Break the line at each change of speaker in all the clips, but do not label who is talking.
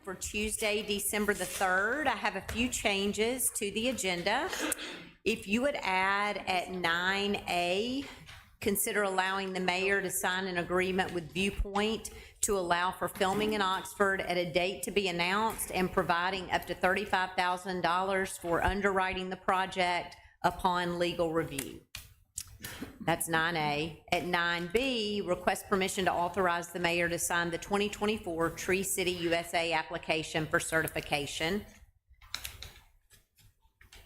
for Tuesday, December the 3rd. I have a few changes to the agenda. If you would add at 9A, consider allowing the mayor to sign an agreement with Viewpoint to allow for filming in Oxford at a date to be announced and providing up to $35,000 for underwriting the project upon legal review. That's 9A. At 9B, request permission to authorize the mayor to sign the 2024 Tree City USA application for certification.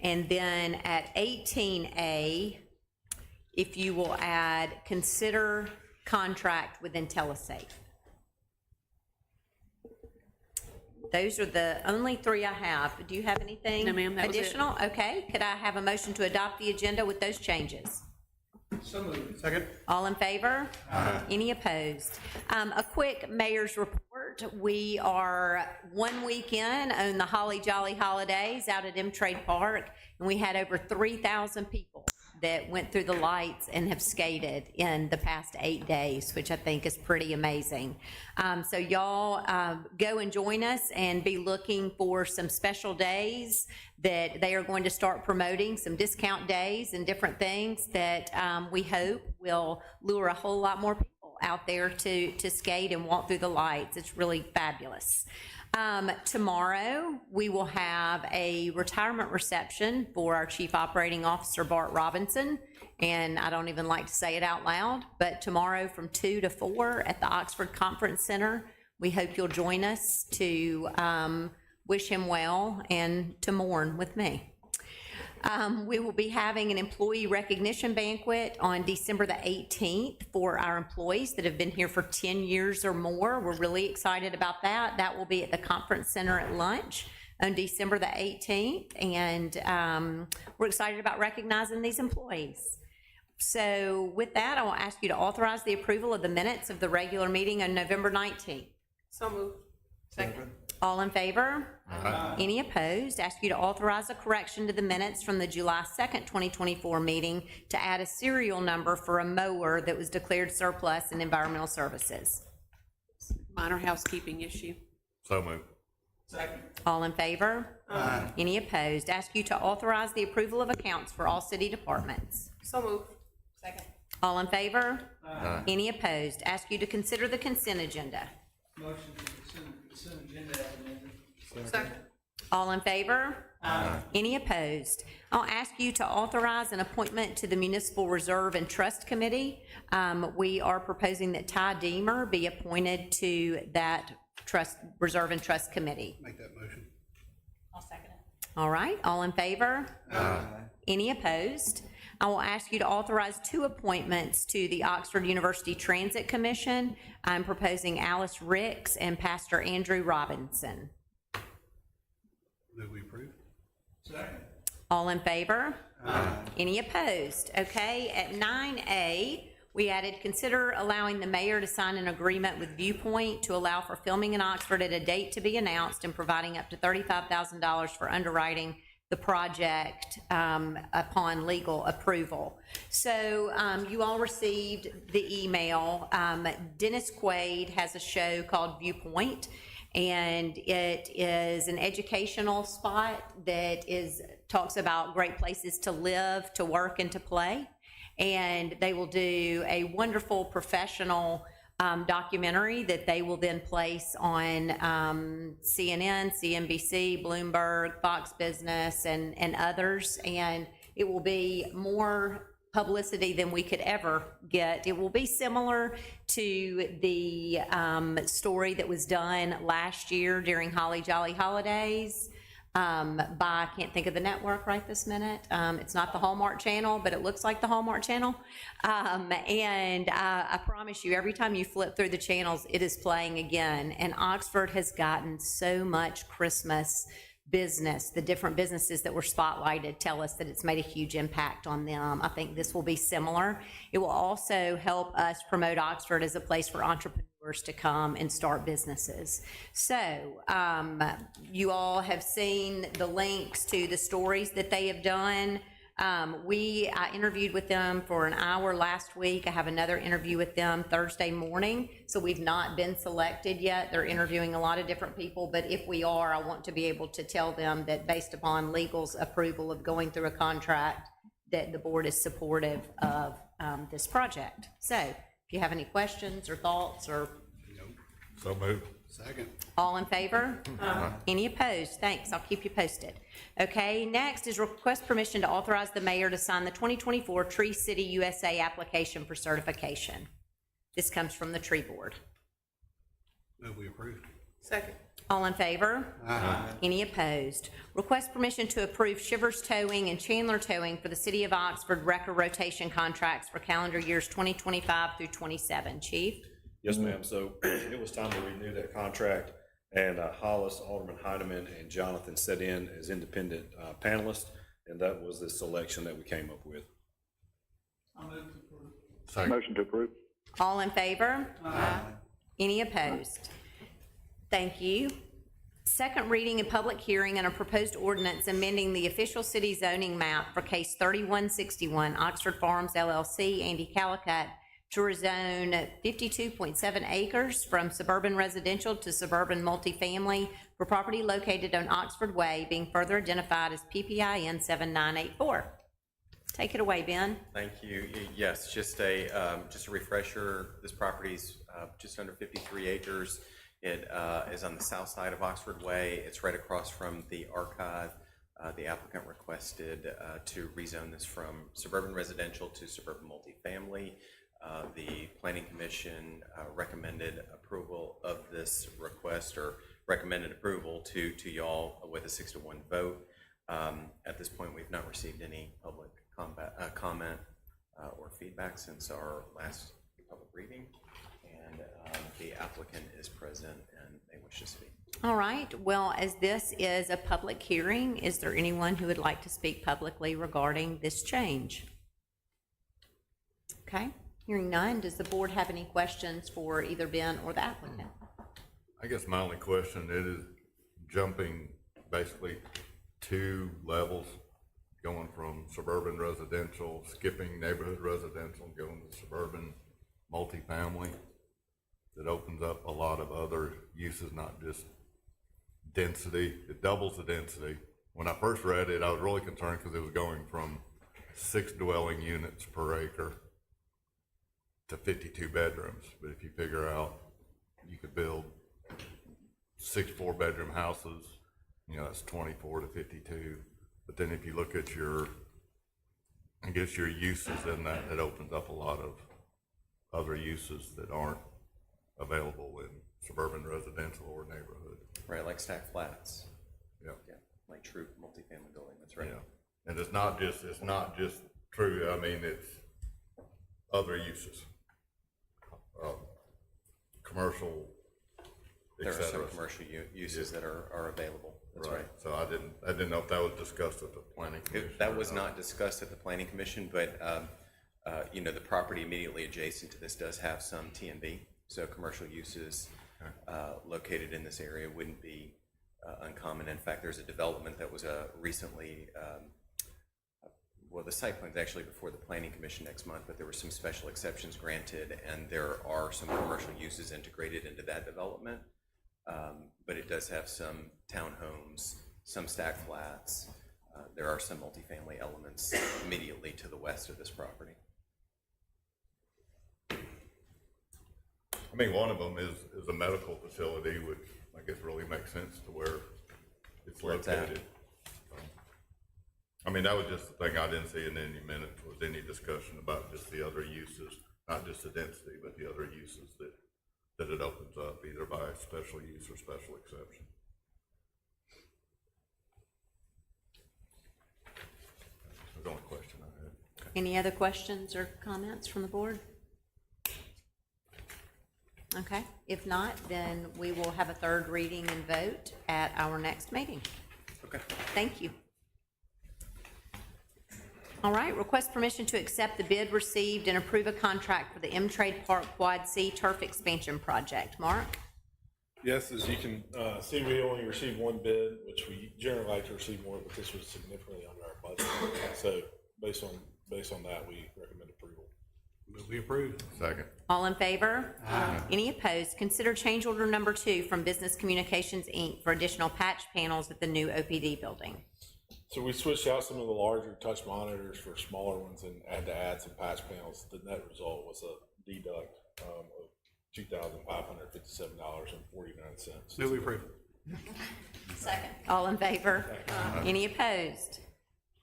And then at 18A, if you will add, consider contract with IntelliSafe. Those are the only three I have. Do you have anything
No, ma'am, that was it.
additional? Okay, could I have a motion to adopt the agenda with those changes?
So moved. Second.
All in favor? Any opposed? A quick mayor's report. We are 1 week in on the Holly Jolly Holidays out at M-Trade Park, and we had over 3,000 people that went through the lights and have skated in the past 8 days, which I think is pretty amazing. So y'all go and join us and be looking for some special days that they are going to start promoting, some discount days and different things that we hope will lure a whole lot more people out there to skate and walk through the lights. It's really fabulous. Tomorrow, we will have a retirement reception for our Chief Operating Officer, Bart Robinson, and I don't even like to say it out loud, but tomorrow from 2 to 4 at the Oxford Conference Center, we hope you'll join us to wish him well and to mourn with me. We will be having an employee recognition banquet on December the 18th for our employees that have been here for 10 years or more. We're really excited about that. That will be at the conference center at lunch on December the 18th, and we're excited about recognizing these employees. So with that, I will ask you to authorize the approval of the minutes of the regular meeting on November 19th.
So moved. Second.
All in favor? Any opposed? Ask you to authorize a correction to the minutes from the July 2nd, 2024 meeting to add a serial number for a mower that was declared surplus in environmental services.
Minor housekeeping issue.
So moved. Second.
All in favor? Any opposed? Ask you to authorize the approval of accounts for all city departments.
So moved. Second.
All in favor? Any opposed? Ask you to consider the consent agenda.
Motion to consent agenda as amended.
Second.
All in favor? Any opposed? I'll ask you to authorize an appointment to the Municipal Reserve and Trust Committee. We are proposing that Ty Deemer be appointed to that Reserve and Trust Committee.
Make that motion.
I'll second it.
All right, all in favor? Any opposed? I will ask you to authorize 2 appointments to the Oxford University Transit Commission. I'm proposing Alice Ricks and Pastor Andrew Robinson.
Do we approve?
Second.
All in favor? Any opposed? Okay, at 9A, we added, consider allowing the mayor to sign an agreement with Viewpoint to allow for filming in Oxford at a date to be announced and providing up to $35,000 for underwriting the project upon legal approval. So you all received the email. Dennis Quaid has a show called Viewpoint, and it is an educational spot that talks about great places to live, to work, and to play. And they will do a wonderful professional documentary that they will then place on CNN, CNBC, Bloomberg, Fox Business, and others. And it will be more publicity than we could ever get. It will be similar to the story that was done last year during Holly Jolly Holidays by, I can't think of the network right this minute. It's not the Hallmark Channel, but it looks like the Hallmark Channel. And I promise you, every time you flip through the channels, it is playing again. And Oxford has gotten so much Christmas business. The different businesses that were spotlighted tell us that it's made a huge impact on them. I think this will be similar. It will also help us promote Oxford as a place for entrepreneurs to come and start businesses. So you all have seen the links to the stories that they have done. I interviewed with them for an hour last week. I have another interview with them Thursday morning. So we've not been selected yet. They're interviewing a lot of different people, but if we are, I want to be able to tell them that based upon legal's approval of going through a contract, that the board is supportive of this project. So if you have any questions or thoughts or
So moved. Second.
all in favor? Any opposed? Thanks, I'll keep you posted. Okay, next is request permission to authorize the mayor to sign the 2024 Tree City USA application for certification. This comes from the tree board.
Move we approve.
Second.
All in favor? Any opposed? Request permission to approve Shivers Towing and Chandler Towing for the City of Oxford wrecker rotation contracts for calendar years 2025 through 27. Chief?
Yes, ma'am. So it was time to renew that contract, and Hollis, Alderman Heineman, and Jonathan sat in as independent panelists, and that was the selection that we came up with.
I'll move to approve.
Second.
Motion to approve.
All in favor? Any opposed? Thank you. Second reading and public hearing on a proposed ordinance amending the official city zoning map for case 3161 Oxford Farms LLC, Andy Calicut, to rezone 52.7 acres from suburban residential to suburban multifamily for property located on Oxford Way, being further identified as PPIN 7984. Take it away, Ben.
Thank you. Yes, just a refresher. This property's just under 53 acres. It is on the south side of Oxford Way. It's right across from the archive. The applicant requested to rezone this from suburban residential to suburban multifamily. The Planning Commission recommended approval of this request, or recommended approval to y'all with a 6-1 vote. At this point, we've not received any public comment or feedback since our last public reading, and the applicant is present and they wish to speak.
All right, well, as this is a public hearing, is there anyone who would like to speak publicly regarding this change? Okay, hearing none, does the board have any questions for either Ben or the applicant?
I guess my only question, it is jumping basically 2 levels, going from suburban residential, skipping neighborhood residential, going to suburban multifamily. That opens up a lot of other uses, not just density. It doubles the density. When I first read it, I was really concerned because it was going from 6 dwelling units per acre to 52 bedrooms. But if you figure out you could build 6 4-bedroom houses, you know, that's 24 to 52. But then if you look at your uses in that, it opens up a lot of other uses that aren't available in suburban residential or neighborhood.
Right, like stack flats.
Yeah.
Yeah, like true multifamily building. That's right.
Yeah. And it's not just true, I mean, it's other uses. Commercial, et
There are some
cetera.
commercial uses that are available. That's right.
So I didn't know if that was discussed at the planning commission.
That
or
was not discussed at the planning commission, but, you know, the property immediately adjacent to this does have some TNB. So commercial uses located in this area wouldn't be uncommon. In fact, there's a development that was recently, well, the site plan's actually before the planning commission next month, but there were some special exceptions granted, and there are some commercial uses integrated into that development. But it does have some townhomes, some stack flats. There are some multifamily elements immediately to the west of this property.
I mean, one of them is a medical facility, which I guess really makes sense to where it's
Where it's at.
located. I mean, that was just the thing I didn't see in any minutes, was any discussion about just the other uses, not just the density, but the other uses that it opens up, either by special use or special exception. That's the only question I had.
Any other questions or comments from the board? Okay, if not, then we will have a third reading and vote at our next meeting.
Okay.
Thank you. All right, request permission to accept the bid received and approve a contract for the M-Trade Park Quad C Turf Expansion Project. Mark?
Yes, as you can see, we only received 1 bid, which we generally like to receive more, but this was significantly under our budget. So based on that, we recommend approval.
Move we approve.
Second.
All in favor? Any opposed? Consider change order number 2 from Business Communications, Inc. for additional patch panels at the new OPD building.
So we switched out some of the larger touch monitors for smaller ones and had to add some patch panels. The net result was a deduct of $2,557.49.
Move we approve.
Second.
All in favor? Any opposed?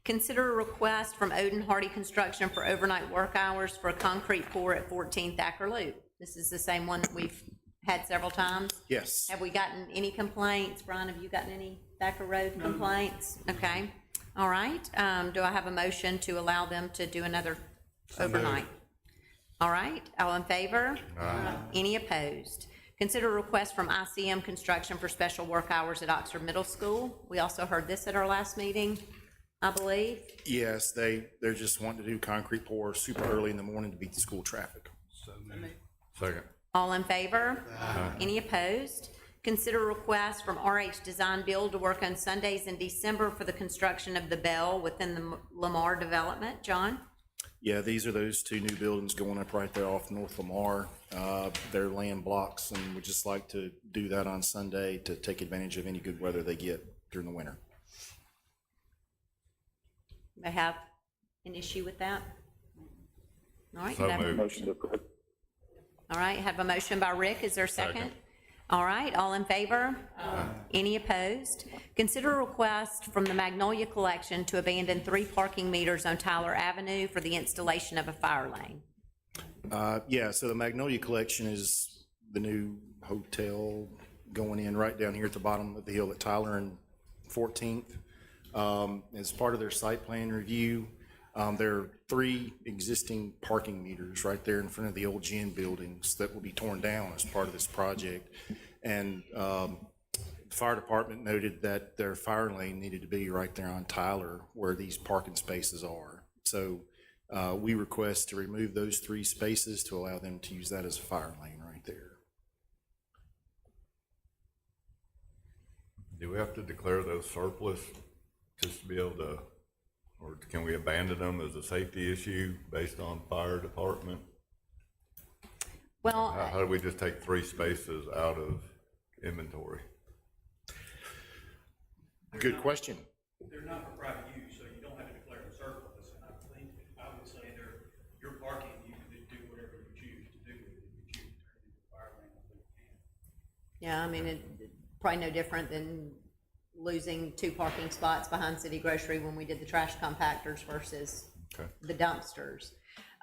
Consider a request from Odin Hardy Construction for overnight work hours for a concrete pour at 14 Thacker Loop. This is the same one that we've had several times.
Yes.
Have we gotten any complaints? Brian, have you gotten any Thacker Road complaints? Okay, all right. Do I have a motion to allow them to do another overnight? All right, all in favor? Any opposed? Consider a request from ICM Construction for special work hours at Oxford Middle School. We also heard this at our last meeting, I believe.
Yes, they're just wanting to do concrete pour super early in the morning to beat the school traffic.
So moved.
Second.
All in favor? Any opposed? Consider a request from RH Design Build to work on Sundays in December for the construction of the Bell within the Lamar development. John?
Yeah, these are those 2 new buildings going up right there off North Lamar. They're land blocks, and would just like to do that on Sunday to take advantage of any good weather they get during the winter.
They have an issue with that? All right.
So
can I have a
moved.
motion? All right, have a motion by Rick. Is there a second?
Second.
All right, all in favor? Any opposed? Consider a request from the Magnolia Collection to abandon 3 parking meters on Tyler Avenue for the installation of a fire lane.
Yeah, so the Magnolia Collection is the new hotel going in right down here at the bottom of the hill at Tyler and 14th. As part of their site plan review, there are 3 existing parking meters right there in front of the old gym buildings that will be torn down as part of this project. And the fire department noted that their fire lane needed to be right there on Tyler where these parking spaces are. So we request to remove those 3 spaces to allow them to use that as a fire lane right there.
Do we have to declare those surplus just to be able to, or can we abandon them as a safety issue based on fire department?
Well,
How do we just take 3 spaces out of inventory?
Good question.
They're not for private use, so you don't have to declare them surplus, and I think, I would say they're, your parking, you can do whatever you choose to do with it. If you choose to turn it into a fire lane, I think you can.
yeah, I mean, probably no different than losing 2 parking spots behind City Grocery when we did the trash compactors versus
Okay.
the dumpsters.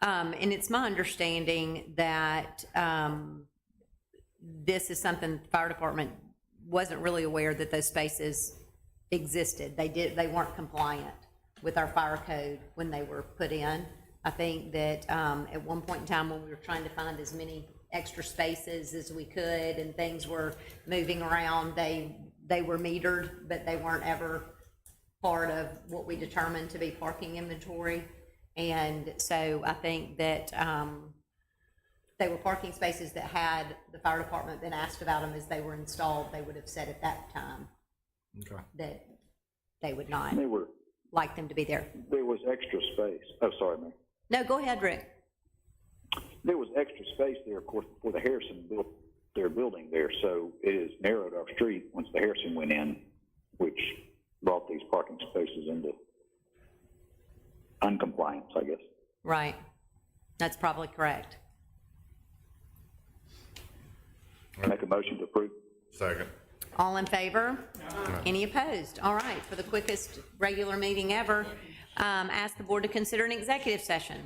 And it's my understanding that this is something the fire department wasn't really aware that those spaces existed. They weren't compliant with our fire code when they were put in. I think that at one point in time when we were trying to find as many extra spaces as we could and things were moving around, they were metered, but they weren't ever part of what we determined to be parking inventory. And so I think that they were parking spaces that had the fire department been asked about them as they were installed, they would have said at that time
Okay.
that they would not
They were,
like them to be there.
there was extra space. Oh, sorry, Mayor.
No, go ahead, Rick.
There was extra space there, of course, before the Harrison built their building there, so it is narrowed our street once the Harrison went in, which brought these parking spaces into uncompliance, I guess.
Right. That's probably correct.
Make a motion to approve.
Second.
All in favor? Any opposed? All right, for the quickest regular meeting ever, ask the board to consider an executive session.